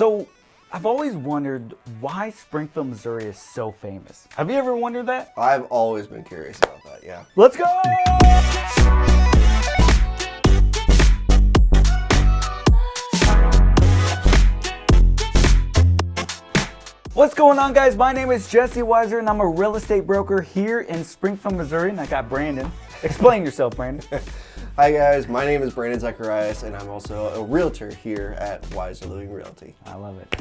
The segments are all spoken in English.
So I've always wondered why Springfield, Missouri is so famous. Have you ever wondered that? I've always been curious about that, yeah. Let's go! What's going on, guys? My name is Jesse Weiser and I'm a real estate broker here in Springfield, Missouri, and I got Brandon. Explain yourself, Brandon. Hi guys, my name is Brandon Zacharias and I'm also a realtor here at Weiser Living Realty. I love it.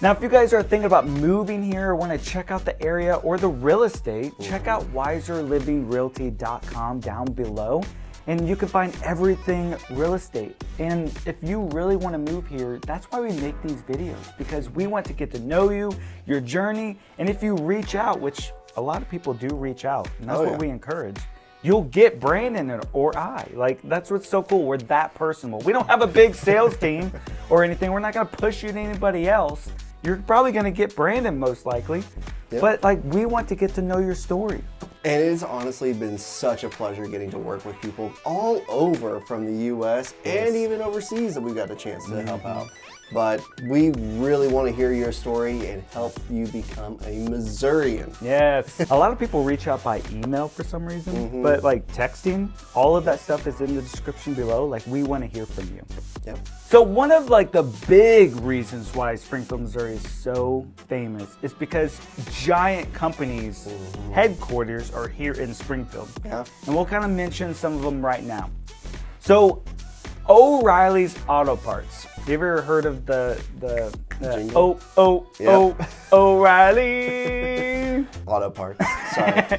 Now, if you guys are thinking about moving here or want to check out the area or the real estate, check out wiserlivingrealty.com down below and you can find everything real estate. And if you really want to move here, that's why we make these videos, because we want to get to know you, your journey, and if you reach out, which a lot of people do reach out, and that's what we encourage, you'll get Brandon or I. Like, that's what's so cool. We're that personal. We don't have a big sales team or anything. We're not going to push you to anybody else. You're probably going to get Brandon most likely. Yep. But like, we want to get to know your story. And it has honestly been such a pleasure getting to work with people all over from the U.S. and even overseas that we've got a chance to help out. But we really want to hear your story and help you become a Missourian. Yes. A lot of people reach out by email for some reason, but like texting, all of that stuff is in the description below. Like, we want to hear from you. Yep. So one of like the big reasons why Springfield, Missouri is so famous is because giant companies' headquarters are here in Springfield. Yeah. And we'll kind of mention some of them right now. So O'Reilly's Auto Parts. You ever heard of the O'Reilly? Auto Parts, sorry.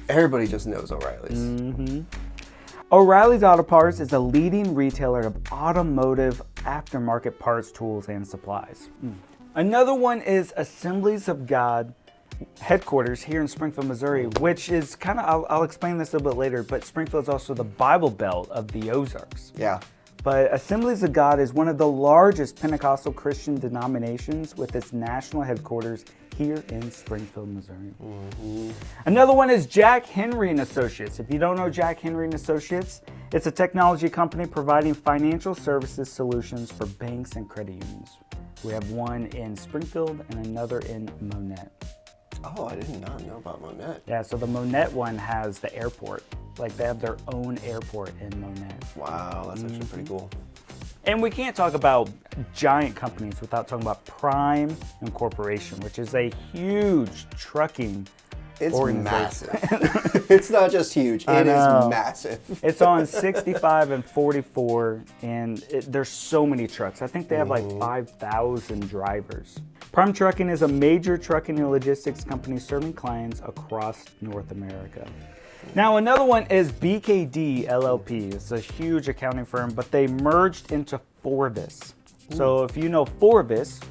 Everybody just knows O'Reilly's. O'Reilly's Auto Parts is a leading retailer of automotive aftermarket parts, tools, and supplies. Another one is Assemblies of God headquarters here in Springfield, Missouri, which is kind of, I'll explain this a little bit later, but Springfield is also the Bible Belt of the Ozarks. Yeah. But Assemblies of God is one of the largest Pentecostal Christian denominations with its national headquarters here in Springfield, Missouri. Another one is Jack Henry & Associates. If you don't know Jack Henry & Associates, it's a technology company providing financial services solutions for banks and credit unions. We have one in Springfield and another in Monette. Oh, I did not know about Monette. Yeah, so the Monette one has the airport. Like, they have their own airport in Monette. Wow, that's actually pretty cool. And we can't talk about giant companies without talking about Prime Incorporation, which is a huge trucking organization. Massive. It's not just huge, it is massive. It's on 65 and 44, and there's so many trucks. I think they have like 5,000 drivers. Prime Trucking is a major trucking and logistics company serving clients across North America. Now, another one is BKD LLP. It's a huge accounting firm, but they merged into Forvis. So if you know Forvis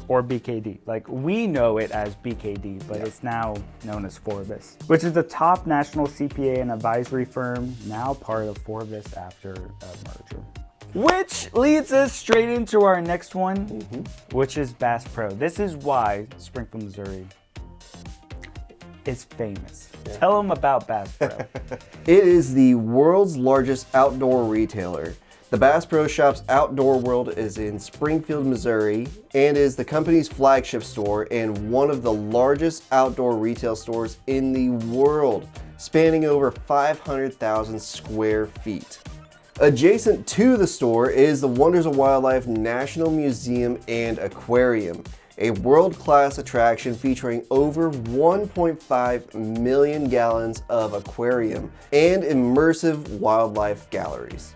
or BKD, like, we know it as BKD, but it's now known as Forvis, which is the top national CPA and advisory firm, now part of Forvis after a merger. Which leads us straight into our next one, which is Bass Pro. This is why Springfield, Missouri is famous. Tell them about Bass Pro. It is the world's largest outdoor retailer. The Bass Pro Shop's outdoor world is in Springfield, Missouri, and is the company's flagship store and one of the largest outdoor retail stores in the world, spanning over 500,000 square feet. Adjacent to the store is the Wonders of Wildlife National Museum and Aquarium, a world-class attraction featuring over 1.5 million gallons of aquarium and immersive wildlife galleries.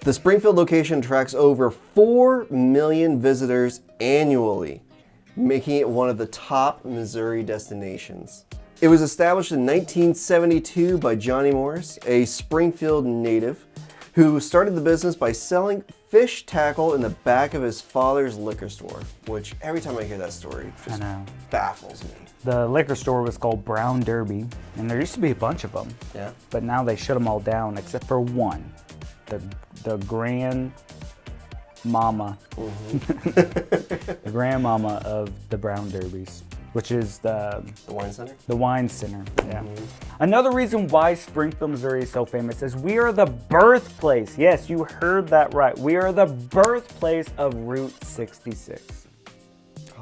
The Springfield location attracts over 4 million visitors annually, making it one of the top Missouri destinations. It was established in 1972 by Johnny Morris, a Springfield native, who started the business by selling fish tackle in the back of his father's liquor store, which every time I hear that story just baffles me. The liquor store was called Brown Derby, and there used to be a bunch of them. Yeah. But now they shut them all down except for one, the grand mama, the grandmama of the Brown Derbies. which is The wine center? the wine center. Yeah. Another reason why Springfield, Missouri is so famous is we are the birthplace. Yes, you heard that right. We are the birthplace of Route 66.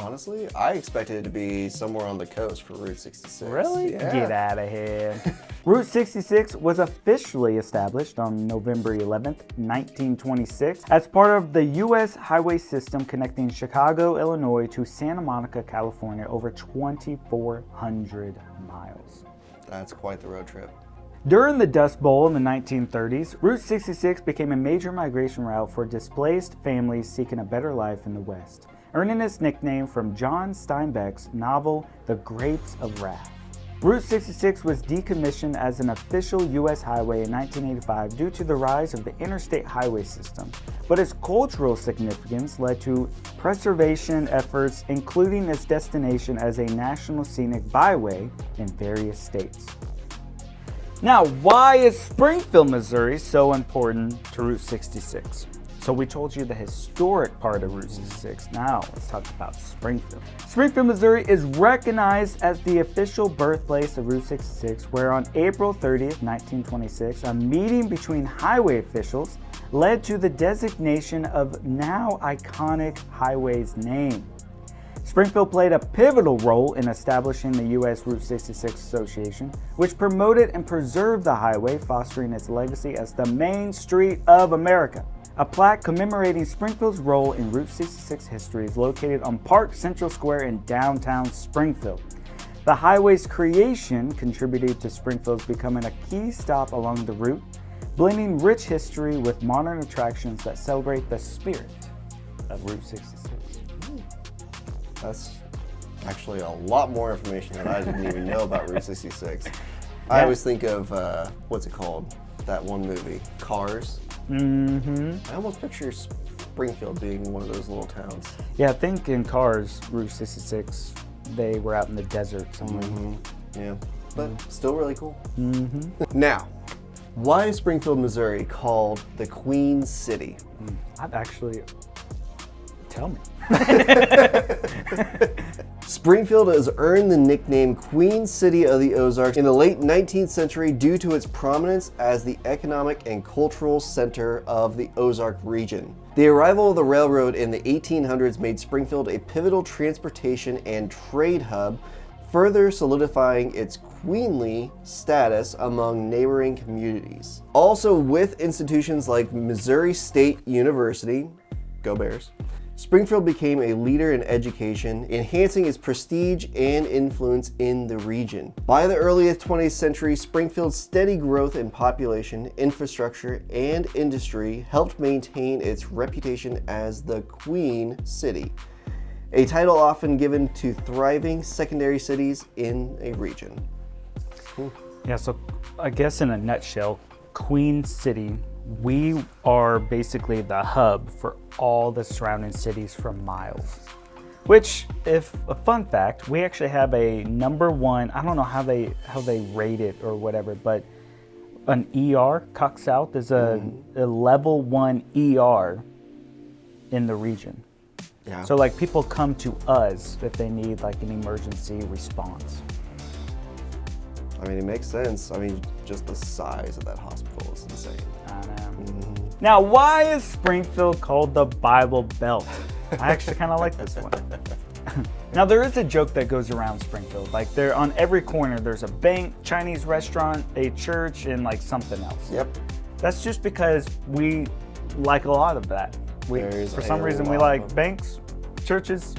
Honestly, I expected it to be somewhere on the coast for Route 66. Really? Yeah. Get out of here. Route 66 was officially established on November 11th, 1926, as part of the U.S. highway system connecting Chicago, Illinois to Santa Monica, California, over 2,400 miles. That's quite the road trip. During the Dust Bowl in the 1930s, Route 66 became a major migration route for displaced families seeking a better life in the West, earning its nickname from John Steinbeck's novel, The Grapes of Wrath. Route 66 was decommissioned as an official U.S. highway in 1985 due to the rise of the interstate highway system, but its cultural significance led to preservation efforts, including its destination as a national scenic byway in various states. Now, why is Springfield, Missouri so important to Route 66? So we told you the historic part of Route 66. Now let's talk about Springfield. Springfield, Missouri is recognized as the official birthplace of Route 66, where on April 30th, 1926, a meeting between highway officials led to the designation of now iconic highway's name. Springfield played a pivotal role in establishing the U.S. Route 66 Association, which promoted and preserved the highway, fostering its legacy as the main street of America. A plaque commemorating Springfield's role in Route 66 history is located on Park Central Square in downtown Springfield. The highway's creation contributed to Springfield's becoming a key stop along the route, blending rich history with modern attractions that celebrate the spirit of Route 66. That's actually a lot more information that I didn't even know about Route 66. I always think of, what's it called? That one movie, Cars. I almost picture Springfield being one of those little towns. Yeah, I think in Cars, Route 66, they were out in the desert somewhere. Yeah, but still really cool. Now, why is Springfield, Missouri called the Queen City? I've actually... Tell me. Springfield has earned the nickname Queen City of the Ozarks in the late 19th century due to its prominence as the economic and cultural center of the Ozark region. The arrival of the railroad in the 1800s made Springfield a pivotal transportation and trade hub, further solidifying its queenly status among neighboring communities. Also, with institutions like Missouri State University, go Bears, Springfield became a leader in education, enhancing its prestige and influence in the region. By the early 20th century, Springfield's steady growth in population, infrastructure, and industry helped maintain its reputation as the Queen City, a title often given to thriving secondary cities in a region. Yeah, so I guess in a nutshell, Queen City, we are basically the hub for all the surrounding cities for miles. Which, if a fun fact, we actually have a number one, I don't know how they rate it or whatever, but an ER, Cox South, is a level 1 ER in the region. Yeah. So like people come to us if they need like an emergency response. I mean, it makes sense. I mean, just the size of that hospital is insane. I know. Now, why is Springfield called the Bible Belt? I actually kind of like this one. Now, there is a joke that goes around Springfield. Like, there on every corner, there's a bank, Chinese restaurant, a church, and like something else. Yep. That's just because we like a lot of that. For some reason, we like banks, churches,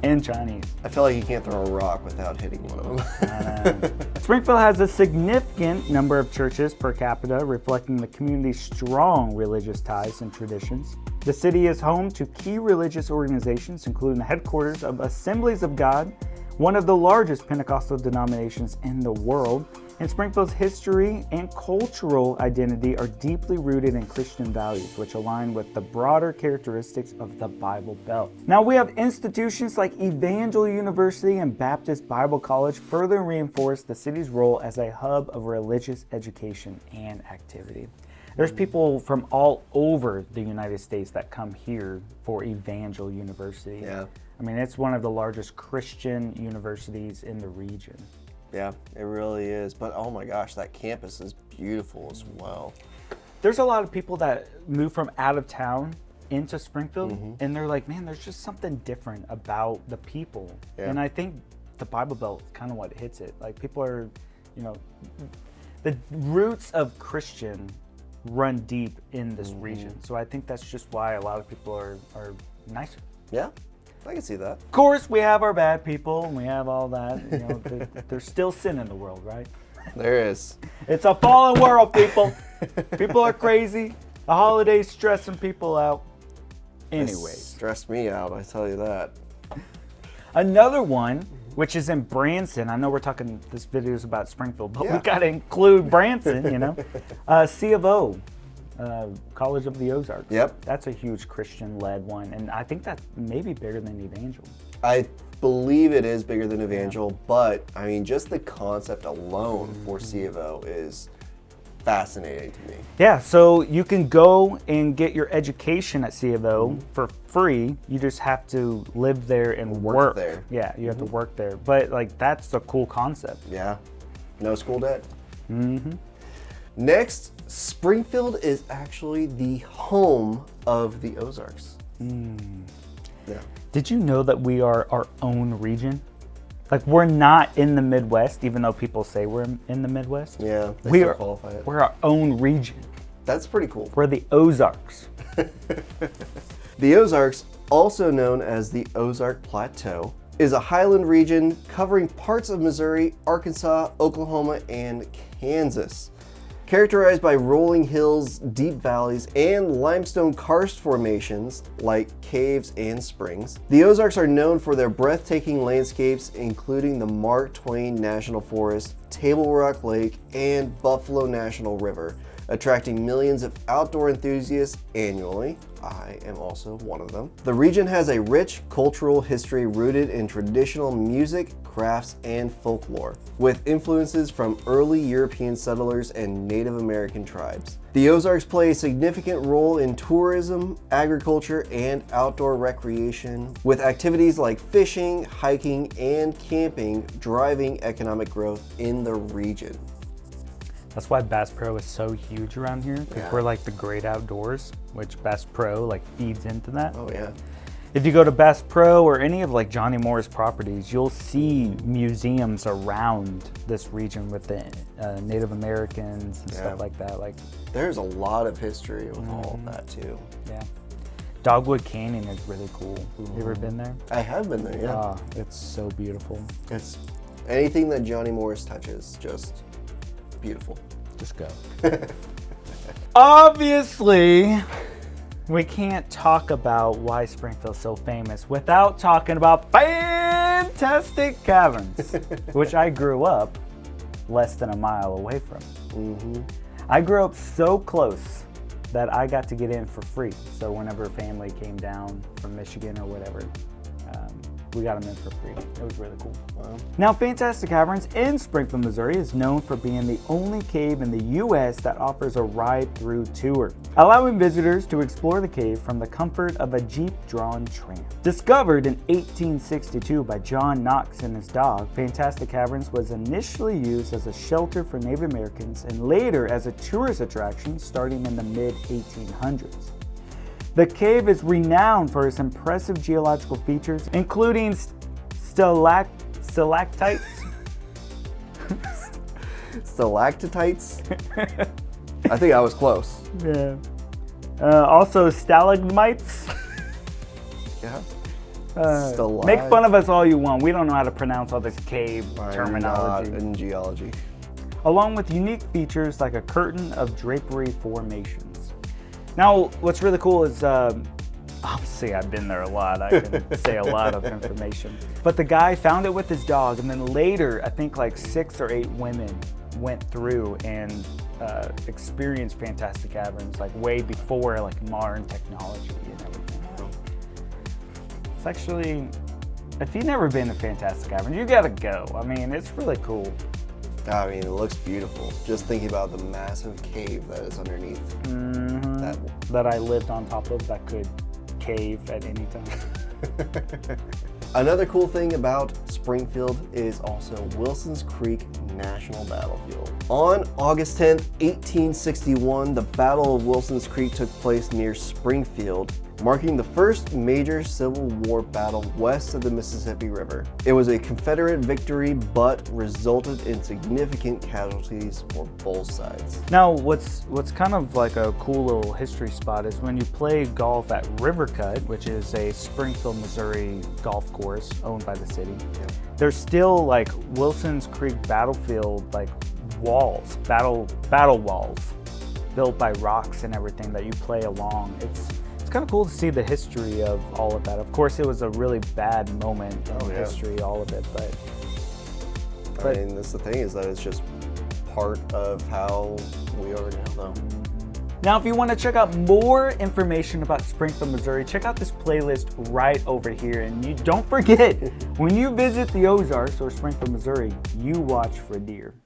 and Chinese. I feel like you can't throw a rock without hitting one of them. Springfield has a significant number of churches per capita, reflecting the community's strong religious ties and traditions. The city is home to key religious organizations, including the headquarters of Assemblies of God, one of the largest Pentecostal denominations in the world. And Springfield's history and cultural identity are deeply rooted in Christian values, which align with the broader characteristics of the Bible Belt. Now, we have institutions like Evangel University and Baptist Bible College further reinforce the city's role as a hub of religious education and activity. There's people from all over the United States that come here for Evangel University. Yeah. I mean, it's one of the largest Christian universities in the region. Yeah, it really is. But oh my gosh, that campus is beautiful as well. There's a lot of people that move from out of town into Springfield, and they're like, man, there's just something different about the people. Yeah. And I think the Bible Belt is kind of what hits it. Like, people are, the roots of Christian run deep in this region. So I think that's just why a lot of people are nicer. Yeah, I can see that. Of course, we have our bad people, and we have all that. There's still sin in the world, right? There is. It's a fallen world, people. People are crazy. The holidays stressing people out. Anyways. Stress me out, I tell you that. Another one, which is in Branson. I know we're talking, this video is about Springfield, but we got to include Branson, C of O, College of the Ozarks. Yep. That's a huge Christian-led one, and I think that's maybe bigger than Evangel. I believe it is bigger than Evangel, but I mean, just the concept alone for C of O is fascinating to me. Yeah, so you can go and get your education at C of O for free. You just have to live there and work there. Yeah, you have to work there. But like, that's a cool concept. Yeah, no school debt. Next, Springfield is actually the home of the Ozarks. Yeah. Did you know that we are our own region? Like, we're not in the Midwest, even though people say we're in the Midwest. Yeah, We are, qualify it. we're our own region. That's pretty cool. We're the Ozarks. The Ozarks, also known as the Ozark Plateau, is a highland region covering parts of Missouri, Arkansas, Oklahoma, and Kansas. Characterized by rolling hills, deep valleys, and limestone karst formations like caves and springs, the Ozarks are known for their breathtaking landscapes, including the Mark Twain National Forest, Table Rock Lake, and Buffalo National River, attracting millions of outdoor enthusiasts annually. I am also one of them. The region has a rich cultural history rooted in traditional music, crafts, and folklore, with influences from early European settlers and Native American tribes. The Ozarks play a significant role in tourism, agriculture, and outdoor recreation, with activities like fishing, hiking, and camping driving economic growth in the region. That's why Bass Pro is so huge around here. Because we're like the great outdoors, which Bass Pro like feeds into that. Oh yeah. If you go to Bass Pro or any of like Johnny Moore's properties, you'll see museums around this region with the Native Americans and stuff like that. Like, there's a lot of history with all of that too. Yeah. Dogwood Canyon is really cool. You ever been there? I have been there, yeah. Oh, it's so beautiful. It's anything that Johnny Morris touches, just beautiful. Just go. Obviously, we can't talk about why Springfield's so famous without talking about fantastic Caverns, which I grew up less than a mile away from. I grew up so close that I got to get in for free. So whenever family came down from Michigan or whatever, we got them in for free. It was really cool. Wow. Now, Fantastic Caverns in Springfield, Missouri is known for being the only cave in the U.S. that offers a ride-through tour, allowing visitors to explore the cave from the comfort of a Jeep-drawn tram. Discovered in 1862 by John Knox and his dog, Fantastic Caverns was initially used as a shelter for Native Americans and later as a tourist attraction starting in the mid-1800s. The cave is renowned for its impressive geological features, including stalactites. Stalactites? I think I was close. Yeah. Also stalagmites. Yeah. Make fun of us all you want. We don't know how to pronounce all this cave terminology. Not in geology. Along with unique features like a curtain of drapery formations. Now, what's really cool is, obviously I've been there a lot. I can say a lot of information. But the guy found it with his dog, and then later, I think like 6 or 8 women went through and experienced Fantastic Caverns, like way before like modern technology and everything. It's actually, if you've never been to Fantastic Caverns, you gotta go. I mean, it's really cool. I mean, it looks beautiful. Just thinking about the massive cave that is underneath that I lived on top of that could cave at any time. Another cool thing about Springfield is also Wilson's Creek National Battlefield. On August 10th, 1861, the Battle of Wilson's Creek took place near Springfield, marking the first major Civil War battle west of the Mississippi River. It was a Confederate victory, but resulted in significant casualties for both sides. Now, what's kind of like a cool little history spot is when you play golf at River Cut, which is a Springfield, Missouri golf course owned by the city. Yep. There's still like Wilson's Creek battlefield, like walls, battle walls, built by rocks and everything that you play along. It's kind of cool to see the history of all of that. Of course, it was a really bad moment in history, all of it, but I mean, that's the thing, is that it's just part of how we are now, though. Now, if you want to check out more information about Springfield, Missouri, check out this playlist right over here. And you don't forget, when you visit the Ozarks or Springfield, Missouri, you watch for deer.